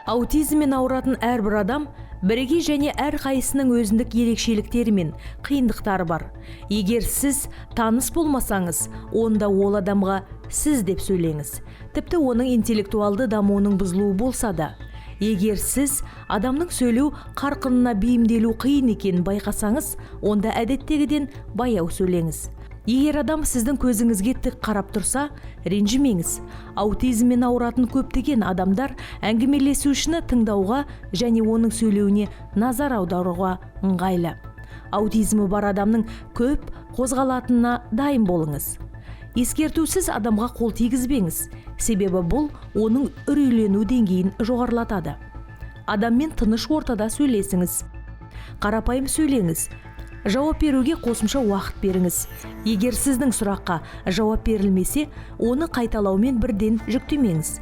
Аутизммен ауыратын әрбір адам бірегей және әрқайсының өзіндік ерекшеліктері мен қиындықтары бар. Егер сіз таныс болмасаңыз, онда ол адамға сіз деп сөйлеңіз. Тіпті оның интеллектуалды дамуының бұзылуы болса да. Егер сіз адамның сөйлеу қарқынына бейімделу қиын екенін байқасаңыз, онда әдеттегіден баяу сөйлеңіз. Егер адам сіздің көзіңізге тік қарап тұрса, ренжімеңіз. Аутизммен ауыратын көптеген адамдар әңгімелесушіні тыңдауға және оның сөйлеуіне назар аударуға ыңғайлы. Аутизмі бар адамның көп қозғалатынына дайын болыңыз. Ескертусіз адамға қол тигізбеңіз, себебі бұл оның үрейлену деңгейін жоғарылатады. Адаммен тыныш ортада сөйлесіңіз. Қарапайым сөйлеңіз. Жауап беруге қосымша уақыт беріңіз. Егер сіздің сұраққа жауап берілмесе, оны қайталаумен бірден жүктемеңіз.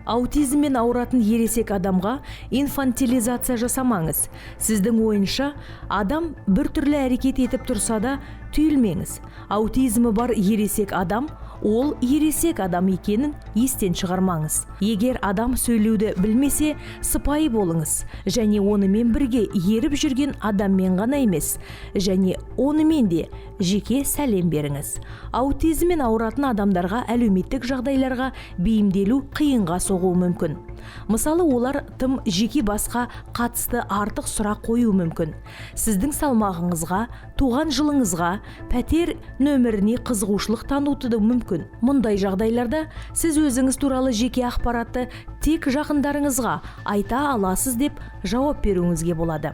Аутизммен ауыратын ересек адамға инфантилизация жасамаңыз. Сіздің ойынша, адам біртүрлі әрекет етіп тұрса да, түйілмеңіз. Аутизмі бар ересек адам, ол ересек адам екенін естен шығармаңыз. Егер адам сөйлеуді білмесе, сыпайы болыңыз, және онымен бірге еріп жүрген адаммен ғана емес, және онымен де жеке сәлем беріңіз. Аутизммен ауыратын адамдарға әлеуметтік жағдайларға бейімделу қиынға соғуы мүмкін. Мысалы, олар тым жеке басқа қатысты артық сұрақ қою мүмкін. Сіздің салмағыңызға, туған жылыңызға, пәтер нөміріне қызығушылық танытуы мүмкін. Мұндай жағдайларда сіз өзіңіз туралы жеке ақпаратты тек жақындарыңызға айта аласыз деп жауап беруіңізге болады.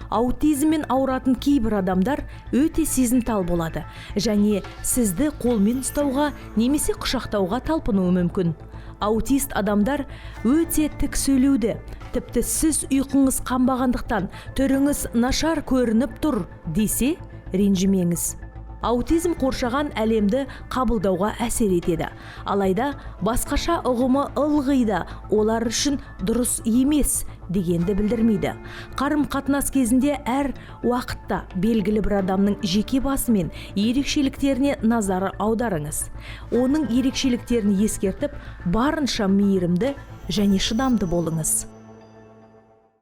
Аутизммен ауыратын кейбір адамдар өте сезімтал болады және сізді қолмен ұстауға немесе құшақтауға талпынуы мүмкін. Аутист адамдар өте тік сөйлеуді, тіпті сіз ұйқыңыз қанбағандықтан түріңіз нашар көрініп тұр десе, ренжімеңіз. Аутизм қоршаған әлемді қабылдауға әсер етеді. Алайда басқаша ұғымы ылғи да олар үшін дұрыс емес дегенді білдірмейді. Қарым-қатынас кезінде әр уақытта белгілі бір адамның жеке басы мен ерекшеліктеріне назар аударыңыз. Оның ерекшеліктерін ескертіп, барынша мейірімді және шыдамды болыңыз.